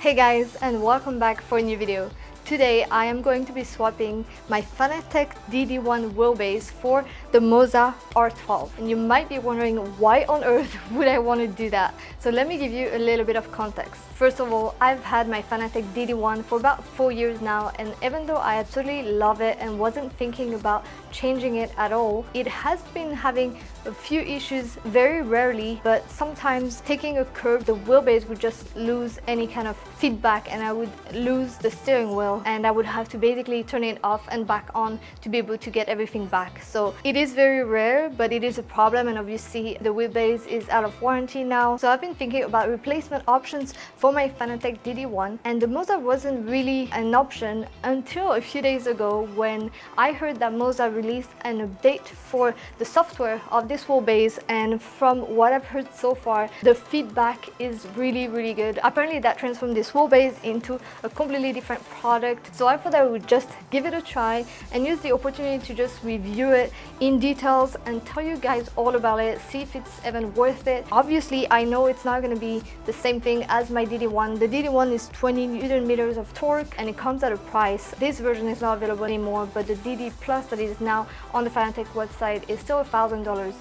Hey guys, and welcome back for a new video. Today I am going to be swapping my Fanatec DD1 wheelbase for the MOZA R12. And you might be wondering, why on earth would I want to do that? So let me give you a little bit of context. First of all, I've had my Fanatec DD1 for about 4 years now, and even though I absolutely love it and wasn't thinking about changing it at all, it has been having a few issues very rarely, but sometimes taking a curve, the wheelbase would just lose any kind of feedback and I would lose the steering wheel and I would have to basically turn it off and back on to be able to get everything back. So it is very rare, but it is a problem, and obviously the wheelbase is out of warranty now. So I've been thinking about replacement options for my Fanatec DD1, and the MOZA wasn't really an option until a few days ago when I heard that MOZA released an update for the software of this wheelbase, and from what I've heard so far, the feedback is really good. Apparently that transformed this wheelbase into a completely different product, so I thought I would just give it a try and use the opportunity to just review it in details and tell you guys all about it, see if it's even worth it. Obviously I know it's not going to be the same thing as my DD1. The DD1 is 20 Newton meters of torque and it comes at a price. This version is not available anymore, but the DD Plus that is now on the Fanatec website is still $1,000.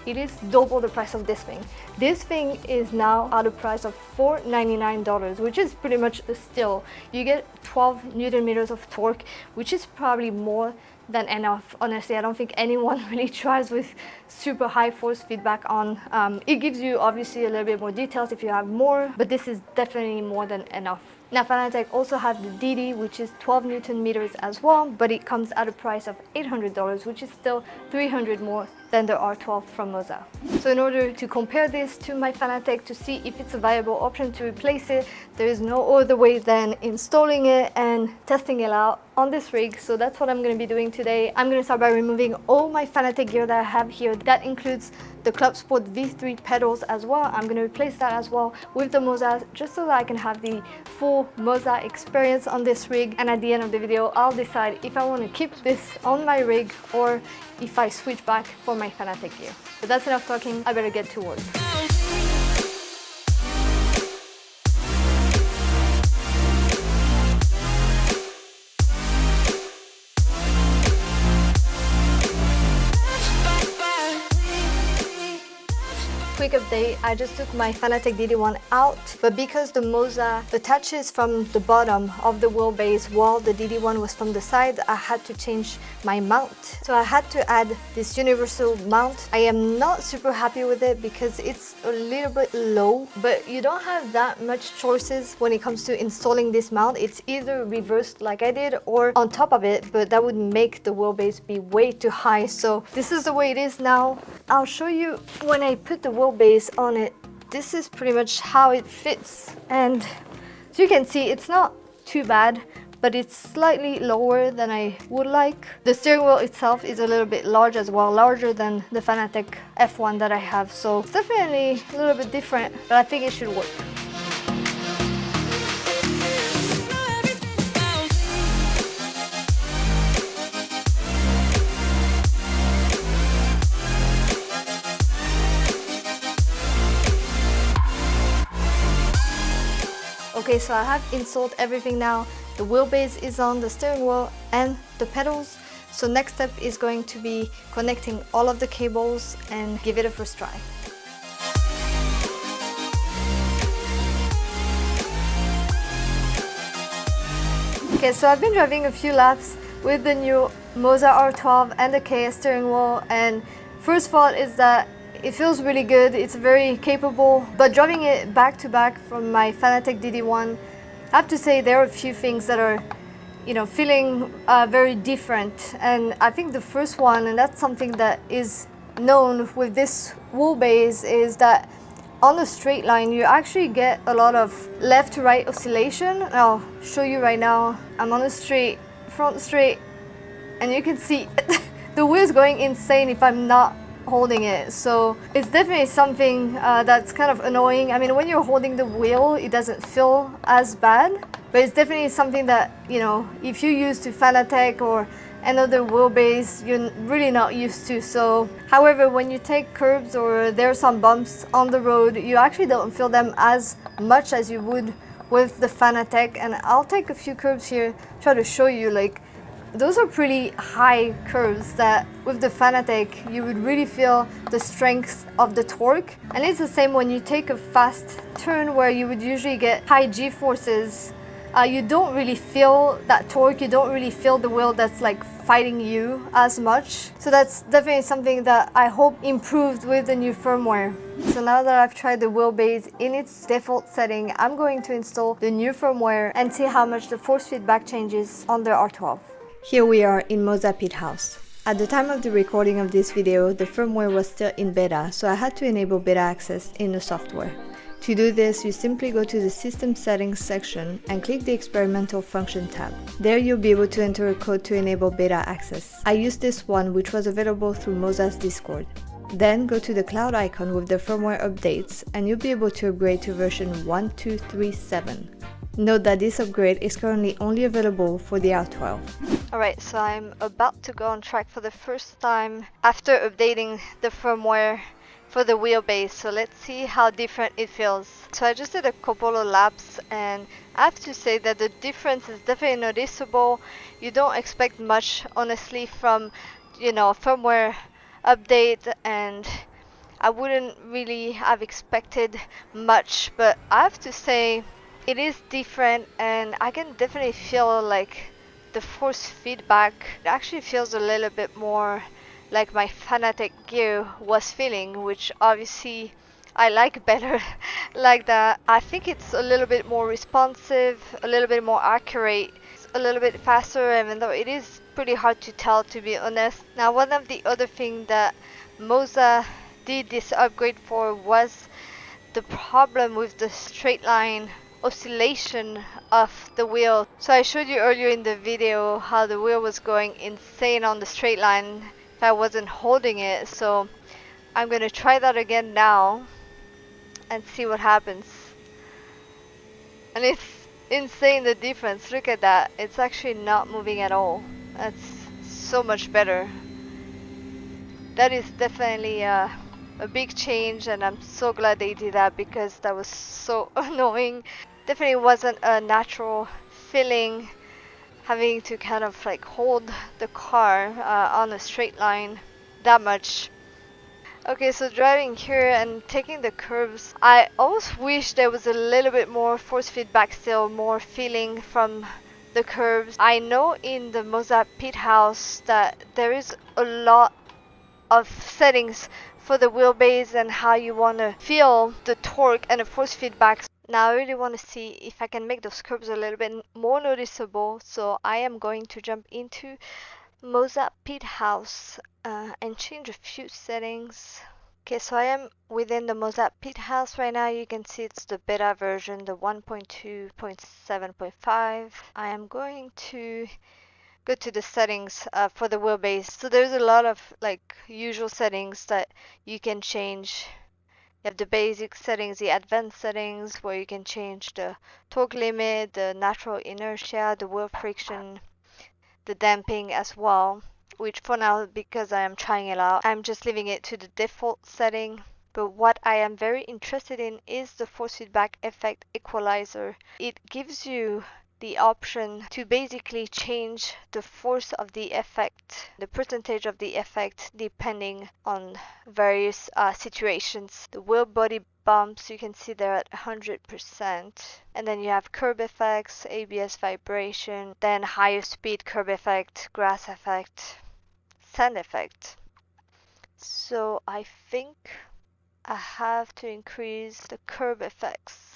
It is double the price of this thing. This thing is now at a price of $499, which is pretty much a steal. You get 12 Newton meters of torque, which is probably more than enough. Honestly, I don't think anyone really tries with super high force feedback on. It gives you obviously a little bit more details if you have more, but this is definitely more than enough. Now Fanatec also has the DD, which is 12 Newton meters as well, but it comes at a price of $800, which is still $300 more than the R12 from MOZA. So in order to compare this to my Fanatec to see if it's a viable option to replace it, there is no other way than installing it and testing it out on this rig. So that's what I'm going to be doing today. I'm going to start by removing all my Fanatec gear that I have here. That includes the Club Sport V3 pedals as well. I'm going to replace that as well with the MOZA, just so that I can have the full MOZA experience on this rig. And at the end of the video, I'll decide if I want to keep this on my rig or if I switch back for my Fanatec gear. But that's enough talking, I better get to work. Quick update, I just took my Fanatec DD1 out, but because the MOZA attaches from the bottom of the wheelbase while the DD1 was from the side, I had to change my mount. So I had to add this universal mount. I am not super happy with it because it's a little bit low, but you don't have that much choices when it comes to installing this mount. It's either reversed like I did or on top of it, but that would make the wheelbase be way too high. So this is the way it is now. I'll show you when I put the wheelbase on it. This is pretty much how it fits, and as you can see, it's not too bad, but it's slightly lower than I would like. The steering wheel itself is a little bit large as well, larger than the Fanatec F1 that I have, so it's definitely a little bit different, but I think it should work. Okay, so I have installed everything now. The wheelbase is on, the steering wheel and the pedals. So next step is going to be connecting all of the cables and give it a first try. Okay, so I've been driving a few laps with the new MOZA R12 and the KS steering wheel, and first thought is that it feels really good, it's very capable, but driving it back to back from my Fanatec DD1, I have to say there are a few things that are, feeling very different. And I think the first one, and that's something that is known with this wheelbase, is that on the straight line you actually get a lot of left to right oscillation. I'll show you right now. I'm on the straight, front straight, and you can see the wheel's going insane if I'm not holding it. So it's definitely something that's kind of annoying. I mean, when you're holding the wheel, it doesn't feel as bad, but it's definitely something that, if you're used to Fanatec or another wheelbase, you're really not used to. So, however, when you take curbs or there are some bumps on the road, you actually don't feel them as much as you would with the Fanatec, and I'll take a few curves here, try to show you, like, those are pretty high curves that with the Fanatec you would really feel the strength of the torque. And it's the same when you take a fast turn where you would usually get high G-forces. You don't really feel that torque, you don't really feel the wheel that's like fighting you as much. So that's definitely something that I hope improved with the new firmware. So now that I've tried the wheelbase in its default setting, I'm going to install the new firmware and see how much the force feedback changes on the R12. Here we are in MOZA PitHouse. At the time of the recording of this video, the firmware was still in beta, so I had to enable beta access in the software. To do this, you simply go to the System Settings section and click the Experimental Function tab. There you'll be able to enter a code to enable beta access. I used this one, which was available through MOZA's Discord. Then go to the cloud icon with the firmware updates and you'll be able to upgrade to version 1237. Note that this upgrade is currently only available for the R12. Alright, so I'm about to go on track for the first time after updating the firmware for the wheelbase, so let's see how different it feels. So I just did a couple of laps and I have to say that the difference is definitely noticeable. You don't expect much, honestly, from, you know, firmware update, and I wouldn't really have expected much, but I have to say it is different and I can definitely feel like the force feedback. It actually feels a little bit more like my Fanatec gear was feeling, which obviously I like better like that. I think it's a little bit more responsive, a little bit more accurate, a little bit faster, even though it is pretty hard to tell, to be honest. Now, one of the other things that MOZA did this upgrade for was the problem with the straight line oscillation of the wheel. So I showed you earlier in the video how the wheel was going insane on the straight line if I wasn't holding it. So I'm gonna try that again now and see what happens. And it's insane, the difference. Look at that, it's actually not moving at all. That's so much better. That is definitely a big change, and I'm so glad they did that because that was so annoying. Definitely wasn't a natural feeling having to kind of like hold the car on a straight line that much. Okay, so driving here and taking the curves, I always wish there was a little bit more force feedback still, more feeling from the curves. I know in the MOZA PitHouse that there is a lot of settings for the wheelbase and how you want to feel the torque and the force feedback. Now I really want to see if I can make those curves a little bit more noticeable, so I am going to jump into MOZA PitHouse and change a few settings. Okay, so I am within the MOZA PitHouse right now. You can see it's the beta version, the 1.2.7.5. I am going to go to the settings for the wheelbase. So there's a lot of like usual settings that you can change. You have the basic settings, the advanced settings, where you can change the torque limit, the natural inertia, the wheel friction, the damping as well, which for now, because I am trying it out, I'm just leaving it to the default setting. But what I am very interested in is the force feedback effect equalizer. It gives you the option to basically change the force of the effect, the percentage of the effect, depending on various situations. The wheel body bumps, you can see they're at 100%. And then you have curb effects, ABS vibration, then higher speed curb effect, grass effect, sand effect. So I think I have to increase the curb effects.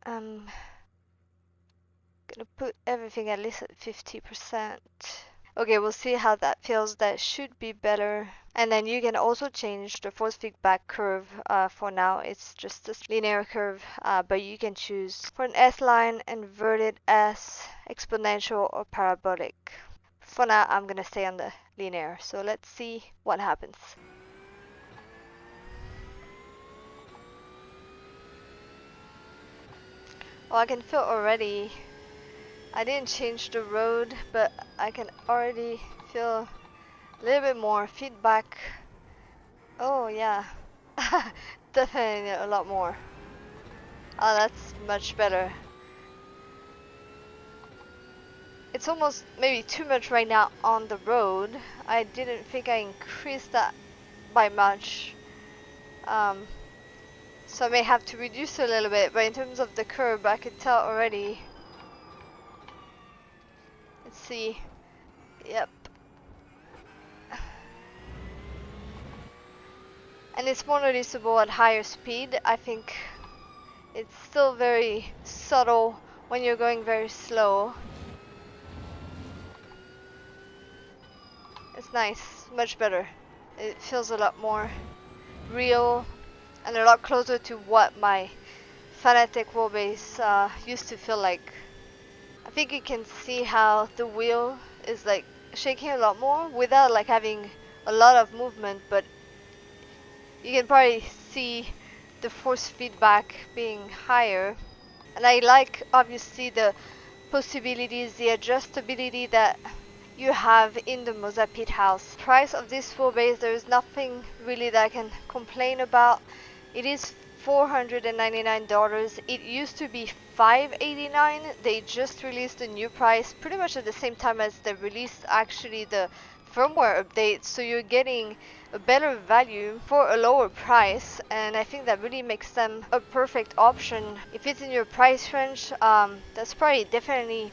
I'm gonna put everything at least at 50%. Okay, we'll see how that feels. That should be better. And then you can also change the force feedback curve. For now, it's just a linear curve, but you can choose for an S-line, inverted S, exponential, or parabolic. For now, I'm gonna stay on the linear. So let's see what happens. Oh, I can feel already. I didn't change the road, but I can already feel a little bit more feedback. Oh yeah, definitely a lot more. Oh, that's much better. It's almost maybe too much right now on the road. I didn't think I increased that by much. So I may have to reduce a little bit, but in terms of the curb, I could tell already. Let's see. Yep. And it's more noticeable at higher speed. I think it's still very subtle when you're going very slow. It's nice, much better. It feels a lot more real and a lot closer to what my Fanatec Wheelbase used to feel like. I think you can see how the wheel is like shaking a lot more without like having a lot of movement, but you can probably see the force feedback being higher. And I like obviously the possibilities, the adjustability that you have in the MOZA PitHouse. Price of this wheelbase, there is nothing really that I can complain about. It is $499. It used to be $589. They just released a new price pretty much at the same time as they released actually the firmware update, so you're getting a better value for a lower price, and I think that really makes them a perfect option. If it's in your price range, that's probably definitely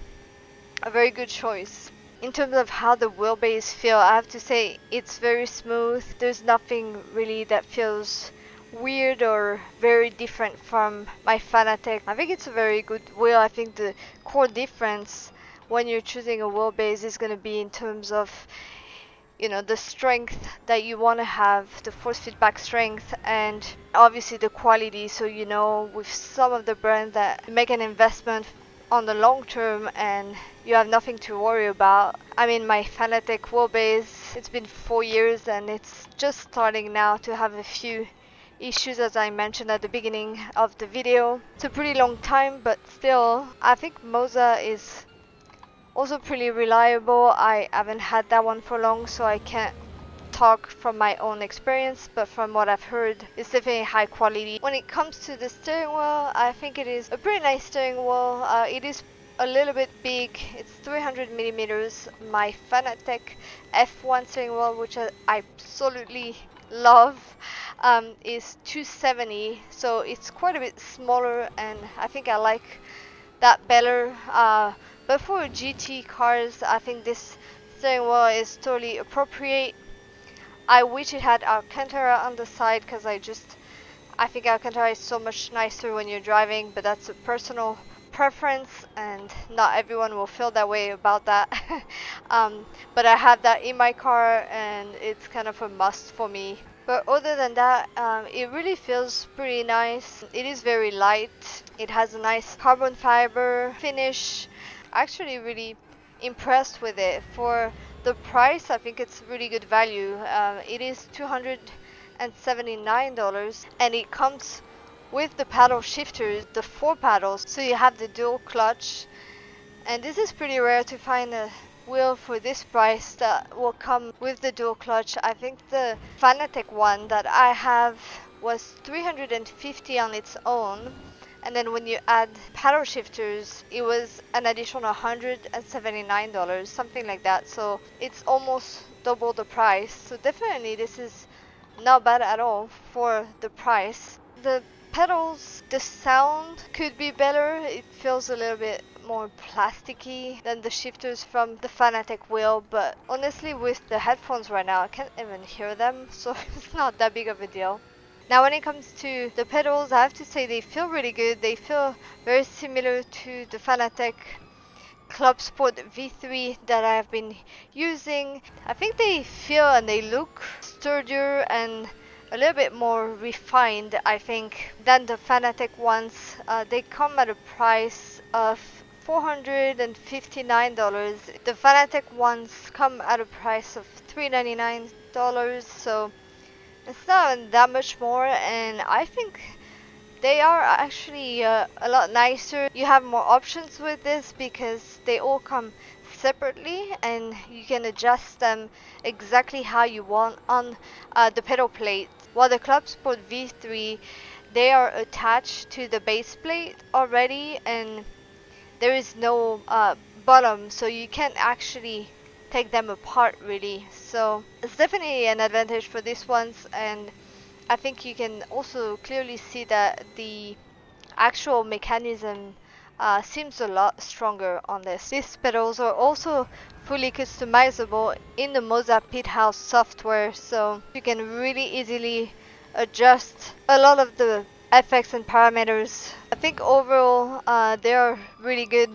a very good choice. In terms of how the wheelbase feel, I have to say it's very smooth. There's nothing really that feels weird or very different from my Fanatec. I think it's a very good wheel. I think the core difference when you're choosing a wheelbase is going to be in terms of, you know, the strength that you want to have, the force feedback strength, and obviously the quality. So, you know, with some of the brands that make an investment on the long term and you have nothing to worry about. I mean, my Fanatec wheelbase, it's been 4 years and it's just starting now to have a few issues, as I mentioned at the beginning of the video. It's a pretty long time, but still, I think MOZA is also pretty reliable. I haven't had that one for long, so I can't talk from my own experience, but from what I've heard, it's definitely high quality. When it comes to the steering wheel, I think it is a pretty nice steering wheel. It is a little bit big. It's 300 millimeters. My Fanatec F1 steering wheel, which I absolutely love, is 270, so it's quite a bit smaller, and I think I like that better. But for GT cars, I think this steering wheel is totally appropriate. I wish it had Alcantara on the side, because I think Alcantara is so much nicer when you're driving, but that's a personal preference and not everyone will feel that way about that. But I have that in my car and it's kind of a must for me. But other than that, it really feels pretty nice. It is very light. It has a nice carbon fiber finish. Actually really impressed with it. For the price, I think it's really good value. It is $279 and it comes with the paddle shifters, the 4 paddles, so you have the dual clutch, and this is pretty rare to find a wheel for this price that will come with the dual clutch. I think the Fanatec one that I have was $350 on its own, and then when you add paddle shifters it was an additional $179, something like that, so it's almost double the price. So definitely this is not bad at all for the price. The pedals, the sound could be better. It feels a little bit more plasticky than the shifters from the Fanatec wheel, but honestly with the headphones right now I can't even hear them, so it's not that big of a deal. Now when it comes to the pedals, I have to say they feel really good. They feel very similar to the Fanatec Club Sport V3 that I have been using. I think they feel and they look sturdier and a little bit more refined, I think, than the Fanatec ones. They come at a price of $459. The Fanatec ones come at a price of $399, so it's not that much more, and I think they are actually a lot nicer. You have more options with this because they all come separately and you can adjust them exactly how you want on the pedal plate. While the Club Sport V3, they are attached to the base plate already, and there is no bottom, so you can't actually take them apart really. So it's definitely an advantage for these ones, and I think you can also clearly see that the actual mechanism seems a lot stronger on this. These pedals are also fully customizable in the MOZA PitHouse software, so you can really easily adjust a lot of the effects and parameters. I think overall they are really good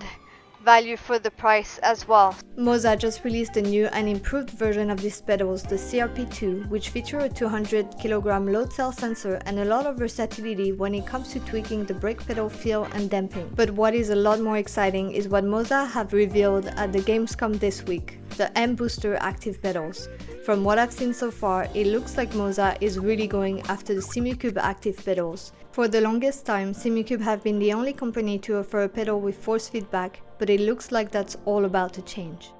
value for the price as well. MOZA just released a new and improved version of these pedals, the CRP2, which feature a 200 kg load cell sensor and a lot of versatility when it comes to tweaking the brake pedal feel and damping. But what is a lot more exciting is what MOZA have revealed at the Gamescom this week, the M Booster active pedals. From what I've seen so far, it looks like MOZA is really going after the Simucube active pedals. For the longest time, Simucube have been the only company to offer a pedal with force feedback, but it looks like that's all about to change.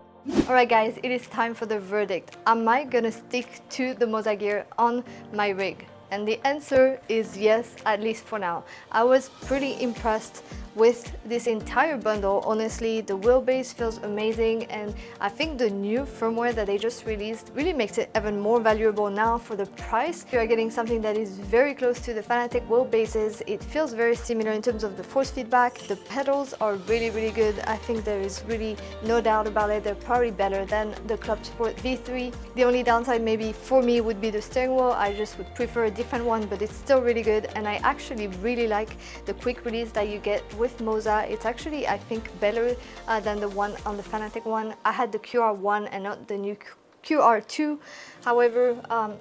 Alright guys, it is time for the verdict. Am I gonna stick to the MOZA gear on my rig? And the answer is yes, at least for now. I was pretty impressed with this entire bundle. Honestly, the wheelbase feels amazing, and I think the new firmware that they just released really makes it even more valuable now for the price. You are getting something that is very close to the Fanatec wheelbases. It feels very similar in terms of the force feedback. The pedals are really good. I think there is really no doubt about it. They're probably better than the Club Sport V3. The only downside maybe for me would be the steering wheel. I just would prefer a different one, but it's still really good, and I actually really like the quick release that you get with MOZA. It's actually, I think, better than the one on the Fanatec one. I had the QR1 and not the new QR2. However,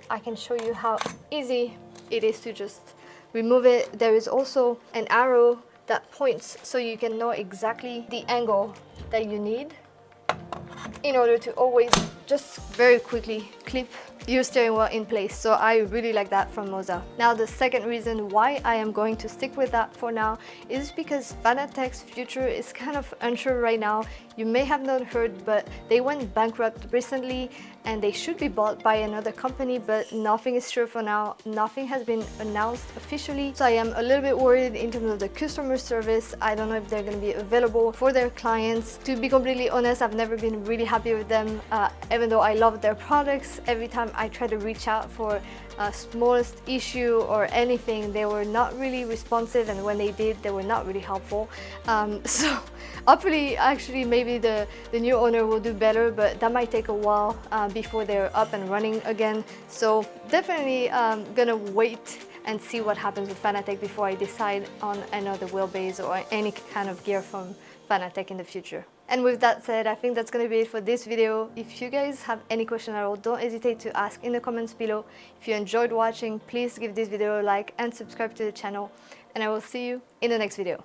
I can show you how easy it is to just remove it. There is also an arrow that points so you can know exactly the angle that you need in order to always just very quickly clip your steering wheel in place. So I really like that from MOZA. Now the second reason why I am going to stick with that for now is because Fanatec's future is kind of unsure right now. You may have not heard, but they went bankrupt recently and they should be bought by another company, but nothing is sure for now. Nothing has been announced officially. So I am a little bit worried in terms of the customer service. I don't know if they're going to be available for their clients. To be completely honest, I've never been really happy with them, even though I love their products. Every time I try to reach out for a smallest issue or anything, they were not really responsive, and when they did, they were not really helpful. So hopefully, actually, maybe the new owner will do better, but that might take a while before they're up and running again. So definitely gonna wait and see what happens with Fanatec before I decide on another wheelbase or any kind of gear from Fanatec in the future. And with that said, I think that's going to be it for this video. If you guys have any question at all, don't hesitate to ask in the comments below. If you enjoyed watching, please give this video a like and subscribe to the channel. And I will see you in the next video.